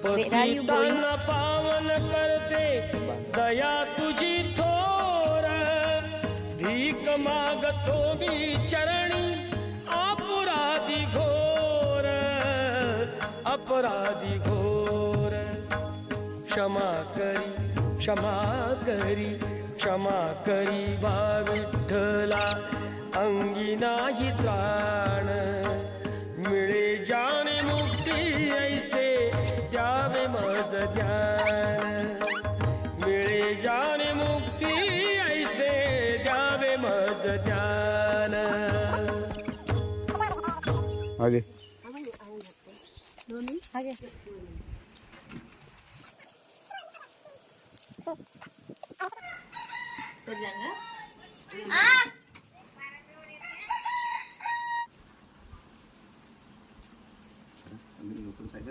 पतितांना पावन करते दया तुझी थोर, भीक मागतो मी चरणी अपराधी घोर, अपराधी घोर. क्षमा करी क्षमा करी क्षमा करी वा विठ्ठला, अंगी नाही त्राण. मिळे जाणे मुक्ती ऐसे द्यावे मज ध्यान, मिळे जाणे मुक्ती ऐसे द्यावे मज ध्यान. आगे आगे साइड